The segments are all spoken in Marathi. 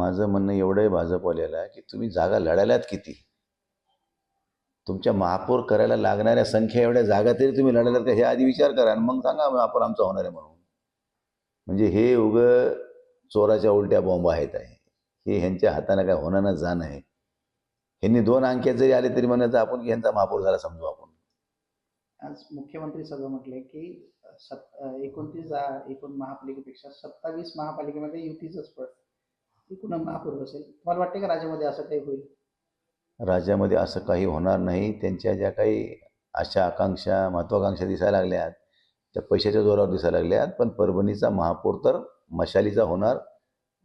माझं म्हणणं एवढं आहे भाजपवाल्याला की तुम्ही जागा लढायलात किती? तुमच्या महापौर करायला लागणाऱ्या संख्या एवढ्या जागा तरी तुम्ही लढायलात का हे आधी विचार करा आणि मग सांगा महापौर आमचा होणार आहे म्हणून. म्हणजे हे उगं चोराच्या उलट्या बॉम्ब आहेत आहे. हे ह्यांच्या हाताने काय होणार ना जाणं आहे. ह्यांनी 2 अंक्यात जरी आले तरी म्हणायचं आपण की ह्यांचा महापौर झाला समजू आपण. आज मुख्यमंत्री सगळं म्हटलंय की 29 एकूण महापालिकेपेक्षा 27 महापालिकेमध्ये युतीचंच पडतं. एकूण महापौर बसेल. तुम्हाला वाटते का राज्यामध्ये असं काही होईल? राज्यामध्ये असं काही होणार नाही. त्यांच्या ज्या काही आशा आकांक्षा महत्त्वाकांक्षा दिसायला लागल्यात त्या पैशाच्या जोरावर दिसायला लागल्यात. पण परभणीचा महापौर तर मशालीचा होणार.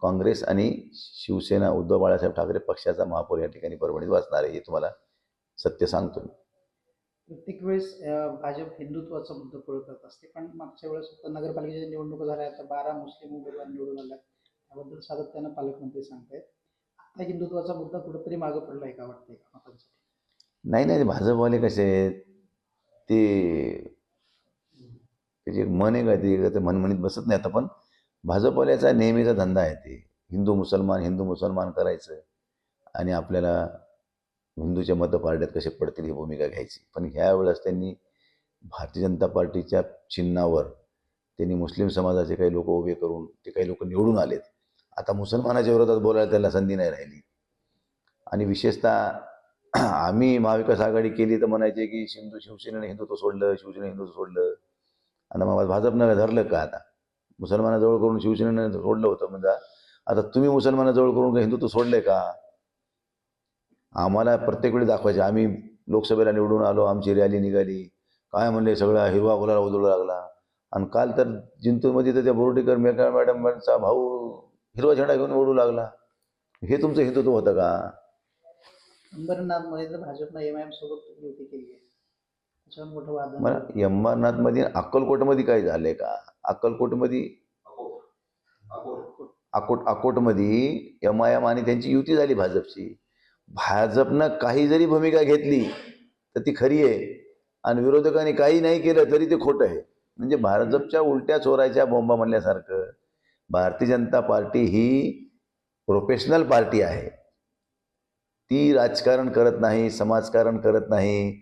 काँग्रेस आणि शिवसेना उद्धव बाळासाहेब ठाकरे पक्षाचा महापौर या ठिकाणी परभणीत बसणार आहे. हे तुम्हाला सत्य सांगतो मी. प्रत्येक वेळेस भाजप हिंदुत्वाचा मुद्दा पुढे करत असते, पण मागच्या वेळेस नगरपालिकेच्या निवडणुका झाल्या, आता 12 मुस्लिम उमेदवार निवडून आल्या, त्याबद्दल सातत्यानं पालकमंत्री सांगतायत. आता हिंदुत्वाचा मुद्दा कुठंतरी मागं पडलाय का वाटतंय का मतांसाठी? नाही नाही, भाजपवाले कसे आहेत ते त्याची मन आहे का ते मनमणीत बसत नाही. आता पण भाजपवाल्याचा नेहमीचा धंदा आहे ते हिंदू मुसलमान करायचं आणि आपल्याला हिंदूच्या मतपारड्यात कसे पडतील ही भूमिका घ्यायची. पण ह्या वेळेस त्यांनी भारतीय जनता पार्टीच्या चिन्हावर त्यांनी मुस्लिम समाजाचे काही लोक उभे करून ते काही लोक निवडून आलेत. आता मुसलमानाच्या विरोधात बोलायला त्याला संधी नाही राहिली. आणि विशेषतः आम्ही महाविकास आघाडी केली तर म्हणायचे की शिवसेनेने हिंदुत्व सोडलं, शिवसेनेने हिंदुत्व सोडलं. आणि मग भाजपनं धरलं का आता? मुसलमानाजवळ करून शिवसेनेनं सोडलं होतं. म्हणजे आता तुम्ही मुसलमानाजवळ करून का हिंदुत्व सोडले का? आम्हाला प्रत्येक वेळी दाखवायचे. आम्ही लोकसभेला निवडून आलो, आमची रॅली निघाली, काय म्हणले सगळा हिरवा गुलाल उधळू लागला. आणि काल तर जिंतूरमध्ये तर त्या बोर्डीकर मॅडमचा भाऊ हिरवा झेंडा घेऊन ओढू लागला. हे तुमचं हिंदुत्व होतं का? अंबरनाथमध्ये तर भाजपनं MIM सोबत युती केली आहे, त्याच्यावर मोठं वाद. मला अंबरनाथमध्ये अक्कलकोटमध्ये काय झालंय का? अक्कलकोटमध्ये अकोटमध्ये MIM आणि त्यांची युती झाली भाजपची. भाजपनं काही जरी भूमिका घेतली तर ती खरी आहे आणि विरोधकांनी काही नाही केलं तरी ते खोटं आहे. म्हणजे भाजपच्या उलट्या चोरायच्या बोंबा म्हणल्यासारखं. भारतीय जनता पार्टी ही प्रोफेशनल पार्टी आहे. ती राजकारण करत नाही, समाजकारण करत नाही,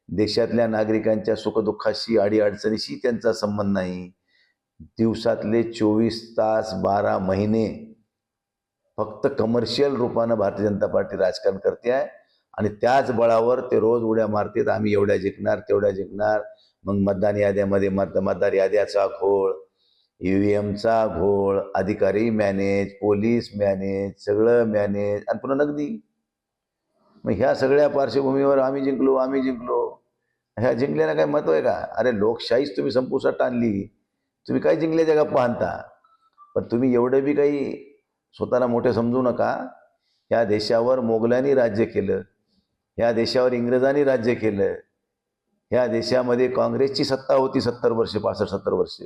देशातल्या नागरिकांच्या सुखदुःखाशी अडीअडचणीशी त्यांचा संबंध नाही. दिवसातले 24 तास 12 महिने फक्त कमर्शियल रूपानं भारतीय जनता पार्टी राजकारण करते आहे. आणि त्याच बळावर ते रोज उड्या मारतात. आम्ही एवढ्या जिंकणार, तेवढ्या जिंकणार. मग मतदान याद्यामध्ये मतदार याद्याचा घोळ, EVMचा घोळ, अधिकारी मॅनेज, पोलीस मॅनेज, सगळं मॅनेज आणि पुन्हा नगदी. मग ह्या सगळ्या पार्श्वभूमीवर आम्ही जिंकलो. ह्या जिंकल्याला काय महत्व आहे का? अरे लोकशाहीच तुम्ही संपुष्टात आणली. तुम्ही काय जिंकल्याच्या गप्पा आणता? पण तुम्ही एवढं बी काही स्वतःला मोठे समजू नका. ह्या देशावर मोगलांनी राज्य केलं, ह्या देशावर इंग्रजांनी राज्य केलं, ह्या देशामध्ये काँग्रेसची सत्ता होती 70 वर्ष, 65-70 वर्ष.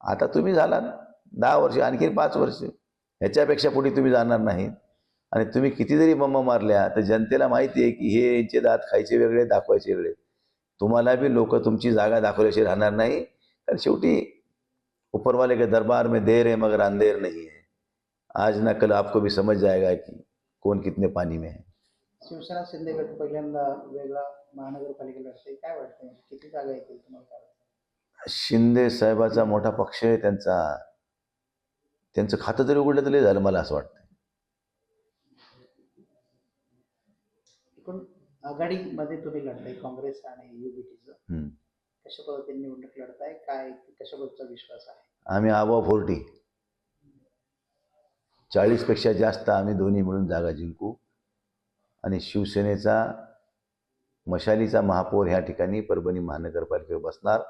आता तुम्ही झाला 10 वर्ष, आणखी 5 वर्ष, ह्याच्यापेक्षा पुढे तुम्ही जाणार नाहीत. आणि तुम्ही किती जरी बंब मारल्या तर जनतेला माहिती आहे की हे यांचे दात खायचे वेगळे, दाखवायचे वेगळे. तुम्हाला बी लोक तुमची जागा दाखवल्याशिवाय राहणार नाही. कारण शेवटी ऊपरवाले के दरबार में देर है मगर अंधेर नहीं है. आज ना कल आपको भी समझ जाएगा की कोण कितने पाणी में है. शिवसेना शिंदे गट पहिल्यांदा वेगळा महानगरपालिकेला असते, काय वाटतं किती जागा येतील तुम्हाला काय वाटतं? शिंदे साहेबाचा मोठा पक्ष आहे त्यांचा. त्यांचं खातं जरी उघडलं तरी झालं मला असं वाटतं. एकूण आघाडीमध्ये तुम्ही लढताय काँग्रेस आणि UBTचं, कशा पद्धतीने निवडणूक लढताय, काय कशा पद्धतीचा विश्वास आहे? आम्ही अबव 40 40 पेक्षा जास्त आम्ही दोन्ही मिळून जागा जिंकू. आणि शिवसेनेचा मशालीचा महापौर ह्या ठिकाणी परभणी महानगरपालिकेवर बसणार.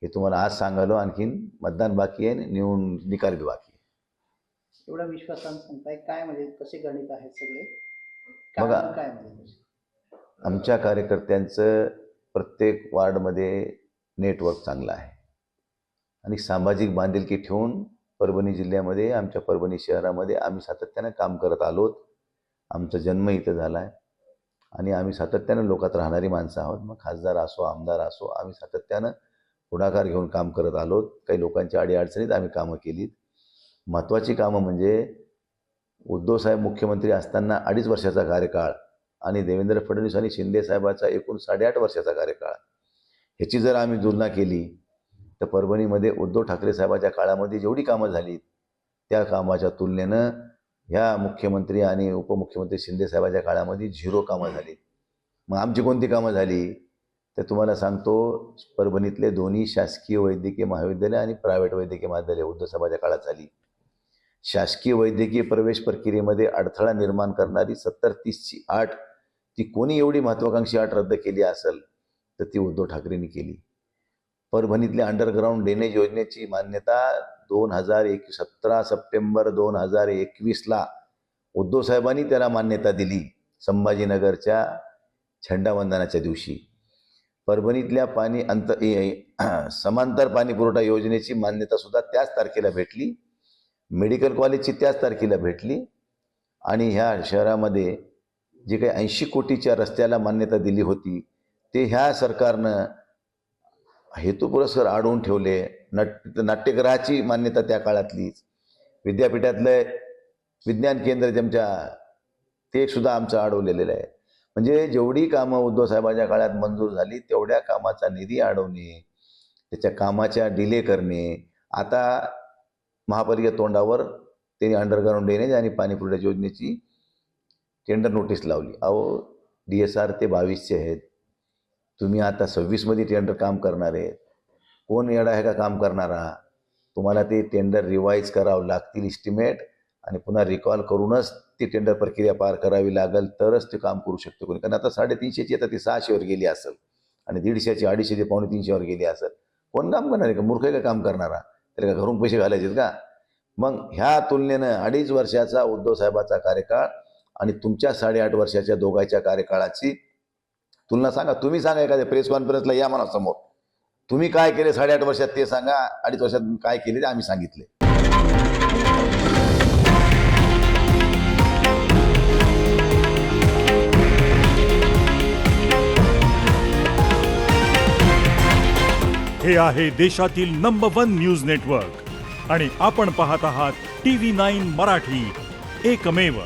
हे तुम्हाला आज सांगालो. आणखीन मतदान बाकी आहे, निकाल बी बाकी आहे. एवढा विश्वासानं सांगताय, काय म्हणजे कसे गणित आहेत सगळे? बघा, काय म्हणजे आमच्या कार्यकर्त्यांचं प्रत्येक वार्डमध्ये नेटवर्क चांगलं आहे आणि सामाजिक बांधिलकी ठेवून परभणी जिल्ह्यामध्ये, आमच्या परभणी शहरामध्ये आम्ही सातत्यानं काम करत आलोत. आमचा जन्म इथं झाला आहे आणि आम्ही सातत्यानं लोकात राहणारी माणसं आहोत. मग खासदार असो, आमदार असो, आम्ही सातत्यानं पुढाकार घेऊन काम करत आलोत. काही लोकांच्या अडीअडचणीत आम्ही कामं केलीत. महत्त्वाची कामं म्हणजे उद्धव साहेब मुख्यमंत्री असताना 2.5 वर्षाचा कार्यकाळ आणि देवेंद्र फडणवीस आणि शिंदे साहेबाचा एकूण 8.5 वर्षाचा कार्यकाळ, ह्याची जर आम्ही तुलना केली तर परभणीमध्ये उद्धव ठाकरे साहेबाच्या काळामध्ये जेवढी कामं झाली त्या कामाच्या तुलनेनं ह्या मुख्यमंत्री आणि उपमुख्यमंत्री शिंदे साहेबाच्या काळामध्ये 0 कामं झाली. मग आमची कोणती कामं झाली तर तुम्हाला सांगतो, परभणीतले दोन्ही शासकीय वैद्यकीय महाविद्यालय आणि प्रायव्हेट वैद्यकीय महाविद्यालय उद्धव साहेबाच्या काळात झाली. शासकीय वैद्यकीय प्रवेश प्रक्रियेमध्ये अडथळा निर्माण करणारी 70-30ची अट, ती कोणी एवढी महत्त्वाकांक्षी अट रद्द केली असेल तर ती उद्धव ठाकरेंनी केली. परभणीतल्या अंडरग्राऊंड ड्रेनेज योजनेची मान्यता 17 सप्टेंबर 2021ला उद्धव साहेबांनी त्याला मान्यता दिली, संभाजीनगरच्या झेंडावंदनाच्या दिवशी. परभणीतल्या समांतर पाणी पुरवठा योजनेची मान्यतासुद्धा त्याच तारखेला भेटली, मेडिकल कॉलेजची त्याच तारखेला भेटली. आणि ह्या शहरामध्ये जे काही 80 कोटीच्या रस्त्याला मान्यता दिली होती ते ह्या सरकारनं हेतुपुरस्सर अडवून ठेवले. नाट्यगृहाची मान्यता त्या काळातलीच, विद्यापीठातलं विज्ञान केंद्र ते सुद्धा आमचं अडवलेलं आहे. म्हणजे जेवढी कामं उद्धव साहेबांच्या काळात मंजूर झाली तेवढ्या कामाचा निधी अडवणे, त्याच्या कामाच्या डिले करणे. आता महापालिका तोंडावर त्यांनी अंडरग्राऊंड ड्रेनेज आणि पाणी पुरवठा योजनेची टेंडर नोटीस लावली. अहो, DSR ते 22चे आहेत, तुम्ही आता 26मध्ये टेंडर काम करणार आहेत. कोण येडा आहे का काम करणारा? तुम्हाला ते टेंडर रिवाईज करावं लागतील इस्टिमेट, आणि पुन्हा रिकॉल करूनच ती टेंडर प्रक्रिया पार करावी लागेल, तरच ते काम करू शकतो कोणी. कारण आता 350ची आता ती 600वर गेली असेल आणि 150ची 250 ते 250वर गेली असेल. कोण काम करणार आहे का? मूर्ख आहे का काम करणारा? त्याला का घरून पैसे घालायचे का? मग ह्या तुलनेनं 2.5 वर्षाचा उद्धव साहेबाचा कार्यकाळ आणि तुमच्या 8.5 वर्षाच्या दोघांच्या कार्यकाळाची तुलना सांगा. तुम्ही सांगा, एखाद्या प्रेस कॉन्फरन्सला या म्हणा समोर, तुम्ही काय केले 8.5 वर्षात ते सांगा, 2.5 वर्षात काय केले ते आम्ही सांगितले. हे आहे देशातील नंबर 1 न्यूज नेटवर्क आणि आपण पाहत आहात TV9 मराठी, एकमेव.